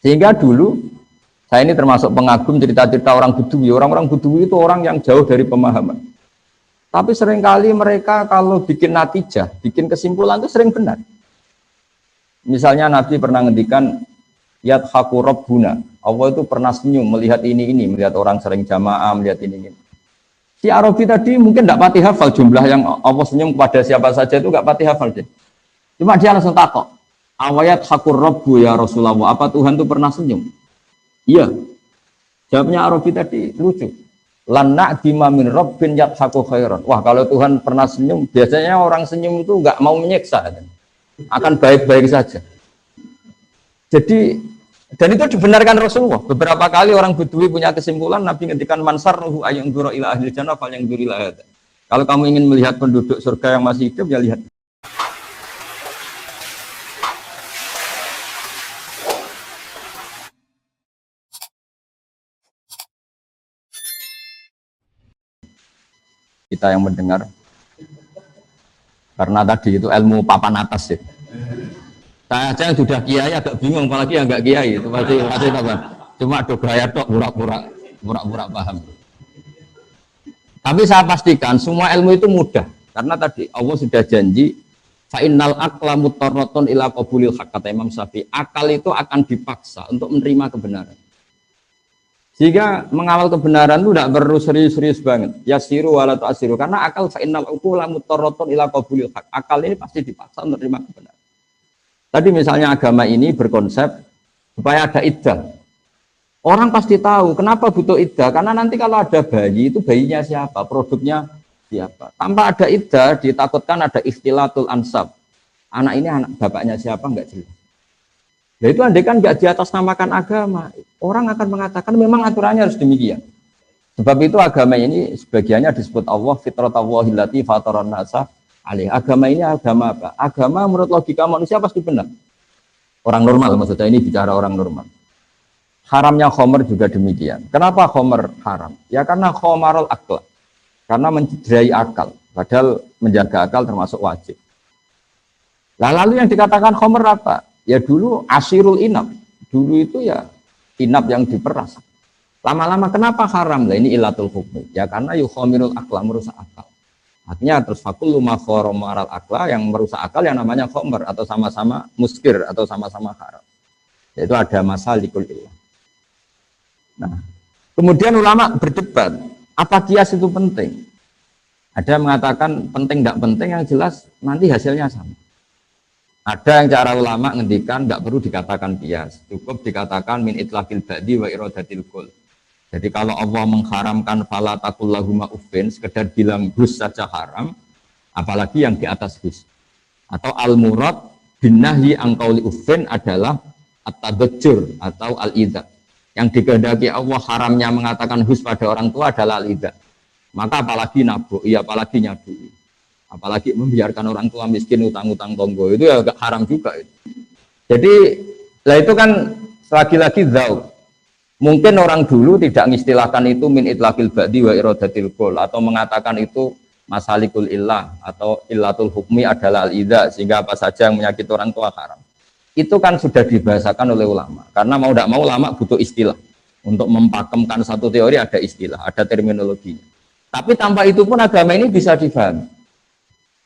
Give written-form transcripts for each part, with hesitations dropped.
Sehingga dulu saya ini termasuk pengagum cerita-cerita orang Bedui. Orang-orang Bedui itu orang yang jauh dari pemahaman. Tapi seringkali mereka kalau bikin natijah, bikin kesimpulan itu sering benar. Misalnya Nabi pernah ngendikan yadhaku rabbuna. Allah itu pernah senyum melihat ini, melihat orang sering jamaah, melihat ini. Si Arabi tadi mungkin tidak pati hafal jumlah yang Allah senyum kepada siapa saja itu nggak pati hafal deh. Cuma dia langsung takok. Awayat hakur rabbu ya Rasulullah. Apa Tuhan itu pernah senyum? Iya. Jawabnya Arabi tadi lucu. Lan na'dima min rabbin yadhaku khairan. Wah, kalau Tuhan pernah senyum, biasanya orang senyum itu nggak mau menyiksa, akan baik-baik saja. Jadi, dan itu dibenarkan Rasulullah. Beberapa kali orang Bedui punya kesimpulan, Nabi ngendikan mansar ruhu ayang duro ila ahli jannah fal yang duri ila hada. Kalau kamu ingin melihat penduduk surga yang masih hidup, ya lihat. Kita yang mendengar, karena tadi itu ilmu papan atas ya. Saya aja yang sudah kiai agak bingung, apalagi yang enggak kiai itu pasti apa? Cuma do gaya tok pura-pura paham. Tapi saya pastikan semua ilmu itu mudah, karena tadi Allah sudah janji fa innal aqla mutarratun ila qabulil haqq, kata Imam Syafi'i. Akal itu akan dipaksa untuk menerima kebenaran. Sehingga mengawal kebenaran itu tidak perlu serius-serius banget. Yasiru wala tu'asiru, karena akal fa innal uqula mutarratun ila qabulil haqq. Akal ini pasti dipaksa untuk menerima kebenaran. Tadi misalnya agama ini berkonsep supaya ada iddah. Orang pasti tahu kenapa butuh iddah, karena nanti kalau ada bayi itu bayinya siapa, produknya siapa. Tanpa ada iddah ditakutkan ada ikhtilatul ansab. Anak ini anak bapaknya siapa enggak jelas. Ya itu andai kan enggak diatasnamakan agama, orang akan mengatakan memang aturannya harus demikian. Sebab itu agama ini sebagiannya disebut Allah fitratallahi allati fataran nasa alih. Agama ini agama apa? Agama menurut logika manusia pasti benar. Orang normal, maksudnya ini bicara orang normal. Haramnya khomer juga demikian. Kenapa khomer haram? Ya karena khomarul akal. Karena mencederai akal. Padahal menjaga akal termasuk wajib. Lalu yang dikatakan khomer apa? Ya dulu asirul inab. Dulu itu ya inab yang diperas. Lama-lama kenapa haram? Lah ini ilatul hukmi. Ya karena yukhomirul akla, merusak akal. Artinya terus fakullu ma khoromaral akla, yang merusak akal yang namanya khomer, atau sama-sama muskir, atau sama-sama haram. Yaitu ada masalikul ilah. Nah, kemudian ulama berdebat, apa kias itu penting? Ada yang mengatakan penting tidak penting, yang jelas nanti hasilnya sama. Ada yang cara ulama ngendikan nggak perlu dikatakan kias, cukup dikatakan min itlaqil ba'di wa iradatil qul. Jadi kalau Allah mengharamkan fala taqul lahuma uffin, sekedar bilang hus saja haram, apalagi yang di atas hus. Atau al murad bin nahyi an qauli uffin adalah at-tadajjur atau al-idza. Yang dikehendaki Allah haramnya mengatakan hus pada orang tua adalah al-idza. Maka apalagi nabu, apalagi nyadu. Apalagi membiarkan orang tua miskin utang-utang tonggo, itu ya agak haram juga itu. Jadi lah itu kan lagi-lagi dzau. Mungkin orang dulu tidak mengistilahkan itu min itlaqil ba'di wa iradatil qul, atau mengatakan itu masalikul illah atau illatul hukmi adalah al-idza, sehingga apa saja yang menyakiti orang tua haram. Itu kan sudah dibahasakan oleh ulama. Karena mau tidak mau ulama butuh istilah. Untuk mempakemkan satu teori ada istilah, ada terminologinya. Tapi tanpa itu pun agama ini bisa difahami.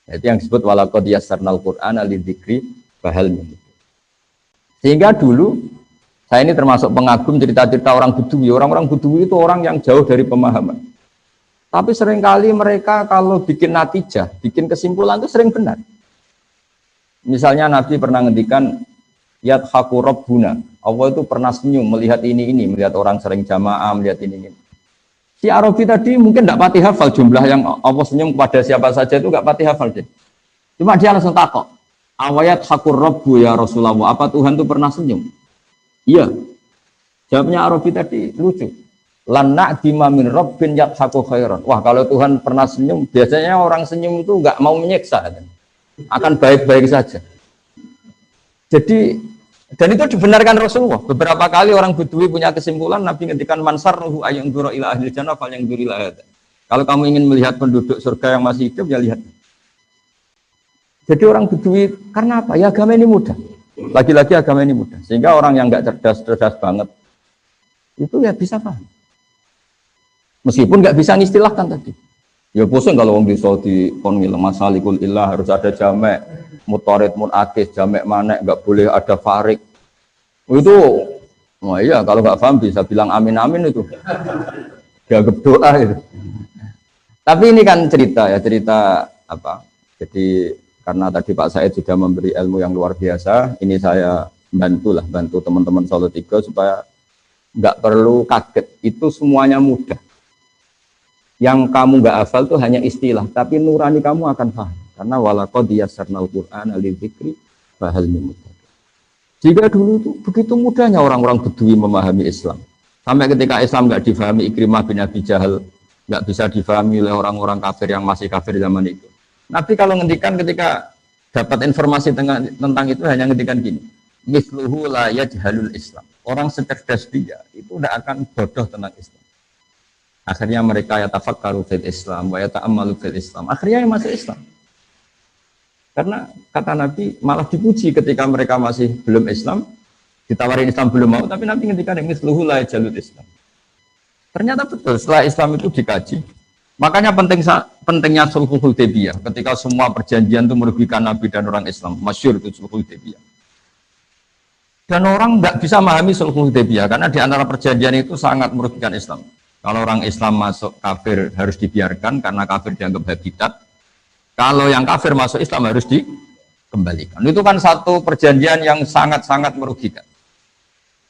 Itu yang disebut walaqad yassarnal Qur'ana lidzikri fahal min. Sehingga dulu saya ini termasuk pengagum cerita-cerita orang Bedui. Orang-orang Bedui itu orang yang jauh dari pemahaman. Tapi seringkali mereka kalau bikin natijah, bikin kesimpulan itu sering benar. Misalnya Nabi pernah ngendikan yadhaku rabbuna. Allah itu pernah senyum melihat ini, melihat orang sering jamaah, melihat ini. Si Arabi tadi mungkin tidak pati hafal jumlah yang Allah senyum kepada siapa saja itu nggak pati hafal deh. Cuma dia langsung takok. Awayat hakur rabbu ya Rasulullah. Apa Tuhan itu pernah senyum? Iya. Jawabnya Arabi tadi lucu. Lan na'dima min rabbin yadhaku khairan. Wah, kalau Tuhan pernah senyum, biasanya orang senyum itu nggak mau menyiksa, akan baik-baik saja. Jadi, dan itu dibenarkan Rasulullah. Beberapa kali orang Bedui punya kesimpulan, Nabi ngendikan mansar ruhu ayang duro ila ahli jannah fal yang duri ila hada. Kalau kamu ingin melihat penduduk surga yang masih hidup, ya lihat. Jadi orang Bedui, karena apa? Ya agama ini mudah. Lagi-lagi agama ini mudah. Sehingga orang yang nggak cerdas banget itu ya bisa paham. Meskipun nggak bisa ngistilahkan tadi. Ya pusing kalau orang bisa di konwil masalikul ilah harus ada jamek, mutarid munakis, jamek manek, nggak boleh ada farik. Itu, wah iya kalau nggak paham bisa bilang amin amin itu. Dianggap doa itu. Tapi ini kan cerita ya, cerita apa? Jadi karena tadi Pak Said sudah memberi ilmu yang luar biasa, ini saya bantu teman-teman Solo 3 supaya nggak perlu kaget. Itu semuanya mudah. Yang kamu nggak hafal itu hanya istilah, tapi nurani kamu akan paham. Karena walaqad yassarnal Qur'ana lidzikri fahal min muddakir. Jika dulu itu begitu mudahnya orang-orang Bedui memahami Islam. Sampai ketika Islam nggak difahami Ikrimah bin Abi Jahal, nggak bisa difahami oleh orang-orang kafir yang masih kafir zaman itu. Nabi kalau ngendikan ketika dapat informasi tentang itu hanya ngendikan gini, misluhu la yajhalul Islam. Orang secerdas dia itu tidak akan bodoh tentang Islam. Akhirnya mereka yatafakkaru fil Islam wa yata'ammalu fil Islam. Akhirnya yang masuk Islam. Karena kata Nabi malah dipuji ketika mereka masih belum Islam, ditawarin Islam belum mau, tapi Nabi ngendikan misluhu la yajhalul Islam. Ternyata betul setelah Islam itu dikaji. Makanya pentingnya Sulhul Hudaybiyah ketika semua perjanjian itu merugikan Nabi dan orang Islam. Masyhur itu Sulhul Hudaybiyah. Dan orang nggak bisa memahami Sulhul Hudaybiyah karena di antara perjanjian itu sangat merugikan Islam. Kalau orang Islam masuk kafir harus dibiarkan karena kafir dianggap habitat. Kalau yang kafir masuk Islam harus dikembalikan. Itu kan satu perjanjian yang sangat-sangat merugikan.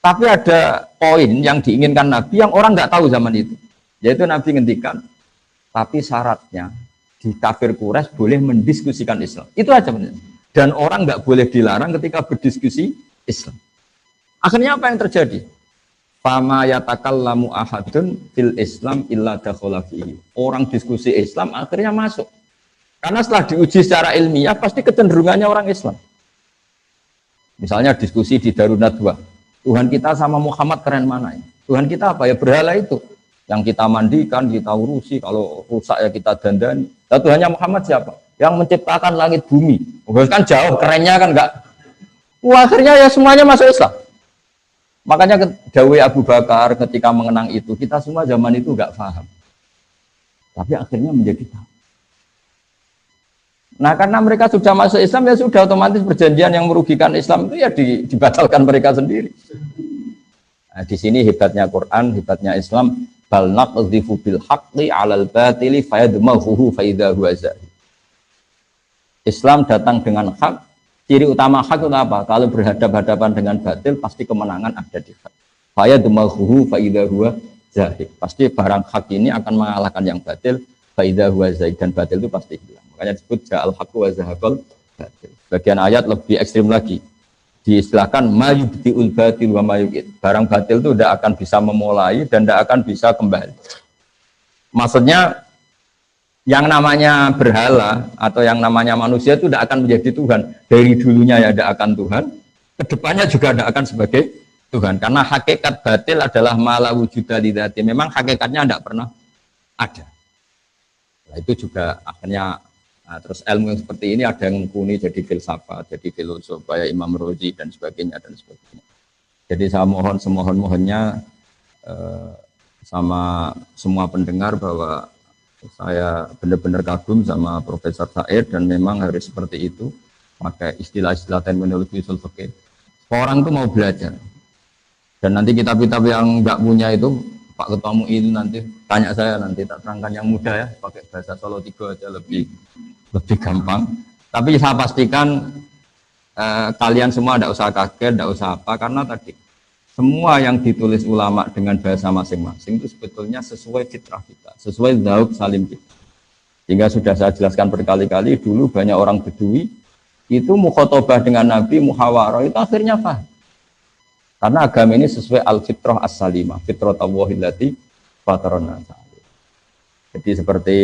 Tapi ada poin yang diinginkan Nabi yang orang nggak tahu zaman itu. Yaitu Nabi ngendikan, tapi syaratnya di kafir Quraisy boleh mendiskusikan Islam. Itu aja benar. Dan orang nggak boleh dilarang ketika berdiskusi Islam. Akhirnya apa yang terjadi? Fama yatakallamu ahadun fil Islam illa dakhala fihi. Orang diskusi Islam akhirnya masuk. Karena setelah diuji secara ilmiah pasti kecenderungannya orang Islam. Misalnya diskusi di Darun Nadwa. Tuhan kita sama Muhammad keren mana ya? Tuhan kita apa ya? Berhala itu. Yang kita mandikan, kita urusi. Kalau rusak ya kita dandani. Nah, Tuhannya Muhammad siapa? Yang menciptakan langit bumi. Kan jauh, kerennya kan enggak. Wah, akhirnya ya semuanya masuk Islam. Makanya dawuh Abu Bakar ketika mengenang itu, kita semua zaman itu enggak paham. Tapi akhirnya menjadi tahu. Nah, karena mereka sudah masuk Islam, ya sudah otomatis perjanjian yang merugikan Islam itu ya dibatalkan mereka sendiri. Nah, di sini hebatnya Quran, hebatnya Islam. Bal naqdhifu bil haqqi 'alal batili fayadmaghuhu fa idza huwa zahir. Islam datang dengan hak. Ciri utama hak itu apa? Kalau berhadapan-hadapan dengan batil, pasti kemenangan ada di hak. Fayadmaghuhu fa idza huwa zahir. Pasti barang hak ini akan mengalahkan yang batil, fa idza huwa zahir, dan batil itu pasti hilang. Makanya disebut ja'al haqqu wa zahaqal batil. Bagian ayat lebih ekstrim lagi. Diistilahkan mayubtiul batil wa mayuqid. Barang batil itu tidak akan bisa memulai dan tidak akan bisa kembali. Maksudnya yang namanya berhala atau yang namanya manusia itu tidak akan menjadi Tuhan. Dari dulunya ya tidak akan Tuhan, kedepannya juga tidak akan sebagai Tuhan. Karena hakikat batil adalah mala wujuda lidzati. Memang hakikatnya tidak pernah ada. Nah, itu juga akhirnya. Nah, terus ilmu yang seperti ini ada yang mumpuni jadi filsafat, jadi filosof, kayak Imam Rozi dan sebagainya dan sebagainya. Jadi saya mohon semohon-mohonnya sama semua pendengar bahwa saya benar-benar kagum sama Profesor Said dan memang harus seperti itu, pakai istilah-istilah terminologi usul fikih. Orang itu mau belajar. Dan nanti kitab-kitab yang nggak punya itu Pak Ketua MUI itu nanti tanya saya, nanti tak terangkan yang mudah ya, pakai bahasa Solo 3 aja lebih gampang. Tapi saya pastikan kalian semua tidak usah kaget, tidak usah apa, karena tadi semua yang ditulis ulama dengan bahasa masing-masing itu sebetulnya sesuai fitrah kita, sesuai dzauq salim kita. Sehingga sudah saya jelaskan berkali-kali, dulu banyak orang Bedui itu mukhotobah dengan Nabi, muhawarah, itu akhirnya paham. Karena agama ini sesuai al-fitrah as-salimah, fitratallahi fatarana. Jadi seperti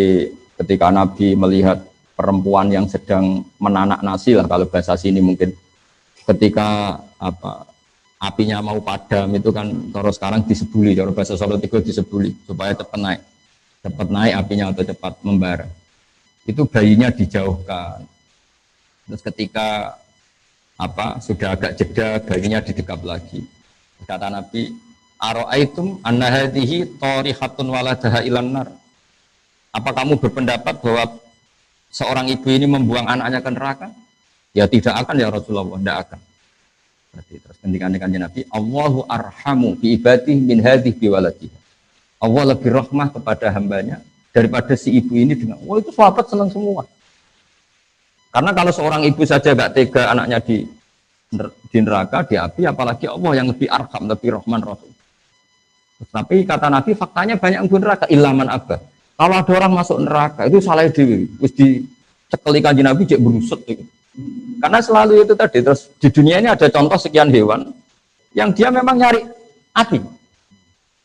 ketika Nabi melihat perempuan yang sedang menanak nasi lah, kalau bahasa sini mungkin ketika apinya mau padam itu kan kalau sekarang disebuli, kalau bahasa Solo 3 disebuli supaya cepat naik apinya atau cepat membara. Itu bayinya dijauhkan. Terus ketika sudah agak jeda, bayinya didekap lagi. Kata Nabi, aro'aitum anna hadhihi tarihatun waladaha ilan nar. Apa kamu berpendapat bahwa seorang ibu ini membuang anaknya ke neraka? Ya tidak akan ya Rasulullah, tidak akan. Berarti terus ketika Nabi, Allahu arhamu bi ibadihi min hadhihi bi waladiha. Allah lebih rahmah kepada hambanya daripada si ibu ini dengan, itu sahabat senang semua. Karena kalau seorang ibu saja gak tega anaknya di neraka, di api, apalagi Allah yang lebih arham, lebih rahman rahim. Tapi kata Nabi, faktanya banyak yang neraka, ilaman abah. Kalau ada orang masuk neraka, itu salah dewi. Terus dicekeli kanjeng Nabi, cek berusut. Gitu. Karena selalu itu tadi, terus di dunia ini ada contoh sekian hewan, yang dia memang nyari api.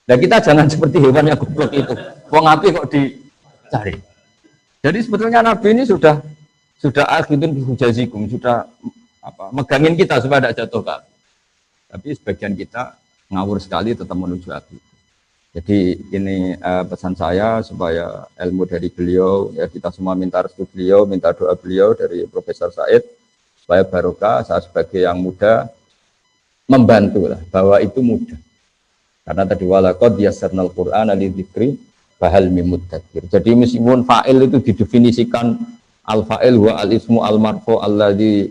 Dan kita jangan seperti hewan yang goblok itu. Wong api kok dicari. Jadi sebetulnya Nabi ini sudah akhidun bihujazikum, sudah megangin kita supaya tidak jatuh kan. Tapi sebagian kita ngawur sekali tetap menuju api. Jadi ini pesan saya supaya ilmu dari beliau, ya kita semua minta restu beliau, minta doa beliau dari Profesor Said supaya barokah. Saya sebagai yang muda membantu lah bahwa itu mudah. Karena tadi walaqad yassarnal Qur'ana lidzikri fahal mim mudzakir. Jadi meskipun fa'il itu didefinisikan al-fa'il wa al-ismu al-marfu alladzi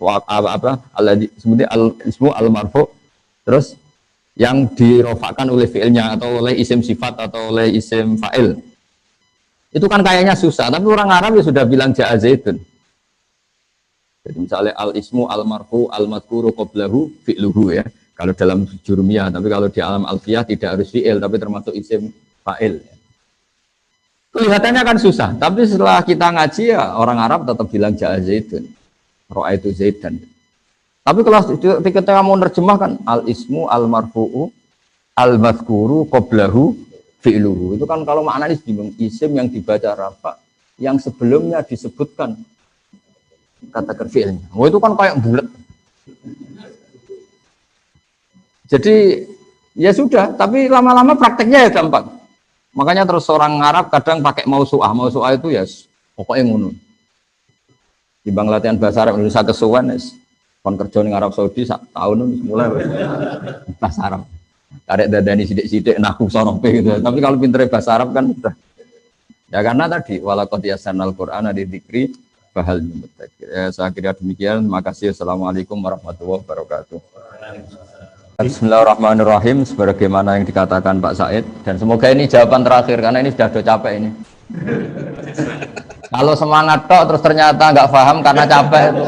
alladzi sebenarnya al-ismu al-marfu, terus yang dirofakkan oleh fi'ilnya atau oleh isim sifat atau oleh isim fa'il. Itu kan kayaknya susah, tapi orang Arab ya sudah bilang ja'a zaidun. Jadi misalnya al-ismu al-marfu al-madhkuru qablahu fi'luhu ya. Kalau dalam jurumiyah, tapi kalau di alam alfiyah tidak harus fi'il, tapi termasuk isim fa'il. Kelihatannya kan susah, tapi setelah kita ngaji ya orang Arab tetap bilang ja'a zaidun, ra'aitu zaidan. Tapi kalau ketika mau nerjemahkan al-ismu al-marfu'u al-madhkuru qablahu fi'luhu, itu kan kalau maknanya bingung, isim yang dibaca rafa yang sebelumnya disebutkan kata fi'ilnya. Oh itu kan kayak bulat. Jadi ya sudah, tapi lama-lama prakteknya ya gampang. Makanya terus orang Arab kadang pakai mausu'ah itu ya pokoknya ngono. Timbang latihan bahasa Arab Indonesia kesuwen kon kerja ning Arab Saudi sak tahun mulai bahasa Arab. Karek dadani sithik-sithik nahu sorope gitu. Tapi kalau pintere bahasa Arab kan sudah. Ya karena tadi walaqad yasanal Qur'ana lidzikri fahal mim mudzakir. Ya saya kira demikian. Terima kasih. Assalamualaikum warahmatullahi wabarakatuh. Bismillahirrahmanirrahim, sebagaimana yang dikatakan Pak Said, dan semoga ini jawaban terakhir karena ini sudah capek ini. Kalau semangat tok terus ternyata nggak paham karena capek itu,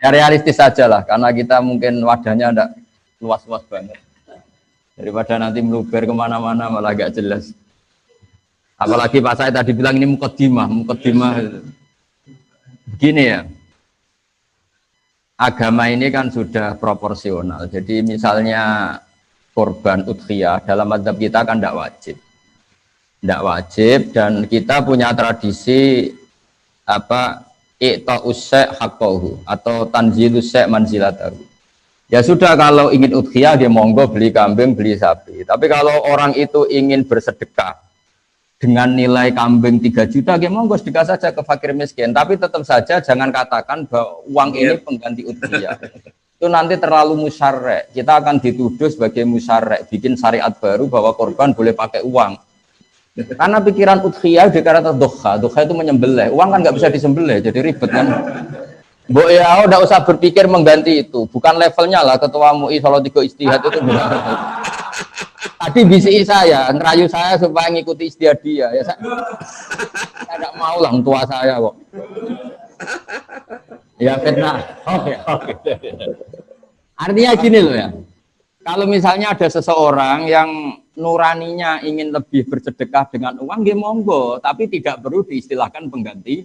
ya realistis saja lah, karena kita mungkin wadahnya enggak luas-luas banget. Daripada nanti meluber kemana-mana malah gak jelas. Apalagi Pak Said tadi bilang ini mukaddimah. Begini ya. Agama ini kan sudah proporsional. Jadi misalnya korban udhiyah dalam mazhab kita kan tidak wajib. Tidak wajib, dan kita punya tradisi i'ta'us syai' haqqahu atau tanzilus syai' manzilatahu. Ya sudah, kalau ingin udhiyah dia monggo beli kambing, beli sapi. Tapi kalau orang itu ingin bersedekah dengan nilai kambing 3 juta, ya monggo sedekah saja ke fakir miskin. Tapi tetap saja jangan katakan bahwa uang ini pengganti udhiyah. Itu nanti terlalu musyarrek. Kita akan dituduh sebagai musyarrek, bikin syariat baru bahwa korban boleh pakai uang. Karena pikiran udhiyah dikatakan doha itu menyembelih. Uang kan nggak bisa disembelih, jadi ribet kan. Mbok ya udah usah berpikir mengganti itu. Bukan levelnya lah ketua MUI Solo 3 Ijtihad itu. Tadi bisi saya, ngerayu saya supaya ngikuti istiadat dia. Ya saya tidak mau lah tua saya kok. Ya fitnah. Oke. Artinya gini loh ya. Kalau misalnya ada seseorang yang nuraninya ingin lebih bersedekah dengan uang, dia monggo, tapi tidak perlu diistilahkan pengganti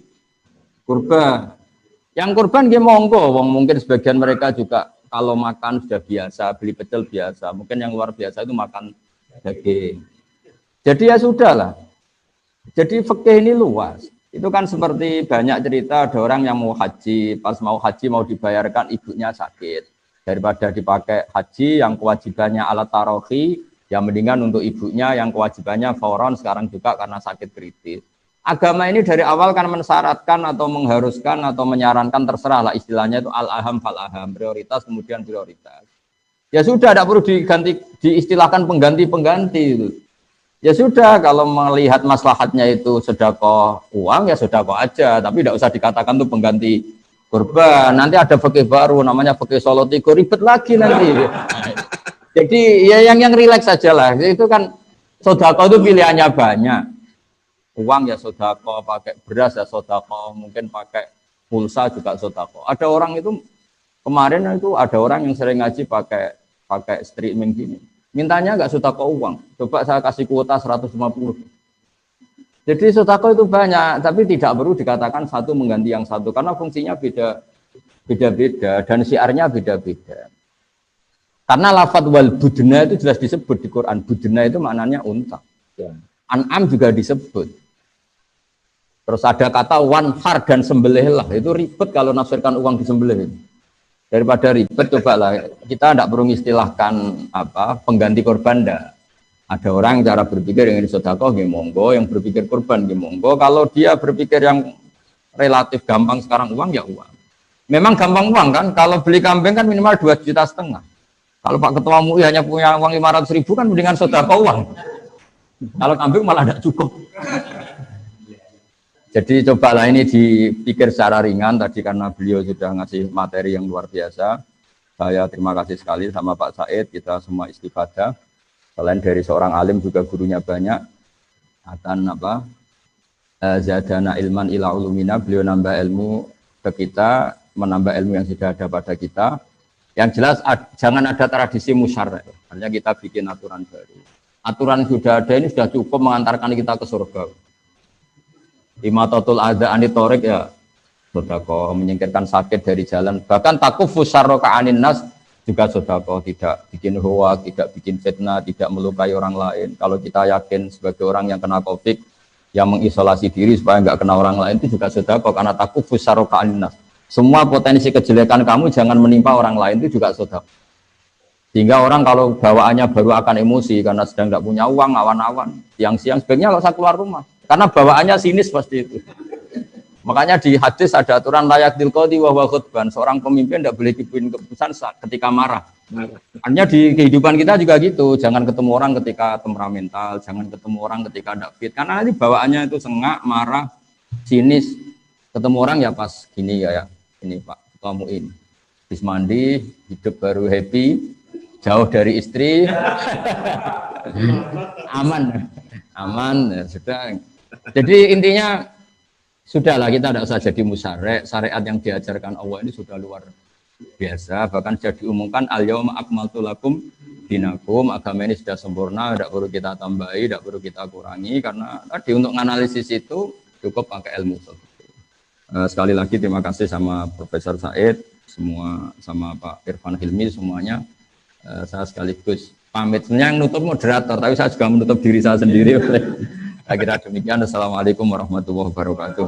kurban. Yang kurban dia monggo, wong mungkin sebagian mereka juga kalau makan sudah biasa, beli pecel biasa, mungkin yang luar biasa itu makan daging. Jadi ya sudahlah. Jadi fikih ini luas. Itu kan seperti banyak cerita ada orang yang mau haji, pas mau haji mau dibayarkan ibunya sakit. Daripada dipakai haji yang kewajibannya alat tarohi, ya mendingan untuk ibunya yang kewajibannya fauron sekarang juga karena sakit kritis. Agama ini dari awal kan mensyaratkan atau mengharuskan atau menyarankan, terserah lah istilahnya itu al-aham fal-aham, prioritas kemudian prioritas. Ya sudah, tidak perlu diganti, diistilahkan pengganti-pengganti itu. Ya sudah, kalau melihat maslahatnya itu sedekah uang, ya sedekah aja, tapi tidak usah dikatakan itu pengganti kurban. Nanti ada fikih baru namanya fikih Solo Tigo, ribet lagi nanti. Jadi ya yang rileks saja lah. Itu kan sedekah itu pilihannya banyak. Uang ya sedekah, pakai beras ya sedekah, mungkin pakai pulsa juga sedekah. Ada orang itu kemarin itu ada orang yang sering ngaji pakai streaming gini. Mintanya nggak sedekah uang. Coba saya kasih kuota 150. Jadi sedekah itu banyak, tapi tidak perlu dikatakan satu mengganti yang satu karena fungsinya beda-beda dan syiarnya beda-beda. Karena lafadz wal budna itu jelas disebut di Quran. Budna itu maknanya unta. An'am juga disebut. Terus ada kata wanhar dan sembelihlah. Itu ribet kalau nafsirkan uang disembelih. Daripada ribet, cobalah kita tidak perlu istilahkan apa pengganti korban. Ada orang cara berpikir yang sedekah nggih monggo, yang berpikir korban nggih monggo. Kalau dia berpikir yang relatif gampang sekarang uang ya uang. Memang gampang uang kan? Kalau beli kambing kan minimal 2,5 juta. Kalau Pak Ketua MUI hanya punya uang 500.000 kan mendingan sedekah uang. Kalau kambing malah tidak cukup. Jadi cobalah ini dipikir secara ringan tadi karena beliau sudah ngasih materi yang luar biasa. Saya terima kasih sekali sama Pak Said, kita semua istifadah. Selain dari seorang alim juga gurunya banyak. Akan apa? Zadana ilman ila ulumina, beliau nambah ilmu ke kita, menambah ilmu yang sudah ada pada kita. Yang jelas jangan ada tradisi musyarrah. Hanya kita bikin aturan baru. Aturan yang sudah ada ini sudah cukup mengantarkan kita ke surga. Imatatul adza anitorik ya sedekah, menyingkirkan sakit dari jalan, bahkan takufu syarroka anin nas juga sedekah, tidak bikin hoak, tidak bikin fitnah, tidak melukai orang lain. Kalau kita yakin sebagai orang yang kena COVID yang mengisolasi diri supaya nggak kena orang lain itu juga sedekah karena takufu syarroka anin nas. Semua potensi kejelekan kamu jangan menimpa orang lain itu juga sedekah. Sehingga orang kalau bawaannya baru akan emosi karena sedang tidak punya uang, awan-awan, siang-siang sebaiknya kalau saya keluar rumah. Karena bawaannya sinis pasti itu. Makanya di hadis ada aturan layak dilqadi wa khutban. Seorang pemimpin tidak boleh bikin keputusan ketika marah. Artinya di kehidupan kita juga gitu. Jangan ketemu orang ketika temperamental, jangan ketemu orang ketika tidak fit. Karena nanti bawaannya itu sengak, marah, sinis. Ketemu orang ya pas gini ya. Ini Pak Ketua MUI. Habis mandi, hidup baru happy, jauh dari istri, aman, ya sudah. Jadi intinya sudahlah kita tidak usah jadi musyarek. Syariat yang diajarkan Allah ini sudah luar biasa. Bahkan sudah diumumkan al-yauma akmaltu lakum dinakum. Agama ini sudah sempurna, tidak perlu kita tambahi, tidak perlu kita kurangi. Karena tadi untuk analisis itu cukup pakai ilmu. Sekali lagi terima kasih sama Profesor Said, semua sama Pak Irfan Hilmi semuanya. Saya sekaligus pamit. Sebenarnya yang nutup moderator, tapi saya juga menutup diri saya sendiri. Saya kira demikian. Assalamualaikum warahmatullahi wabarakatuh.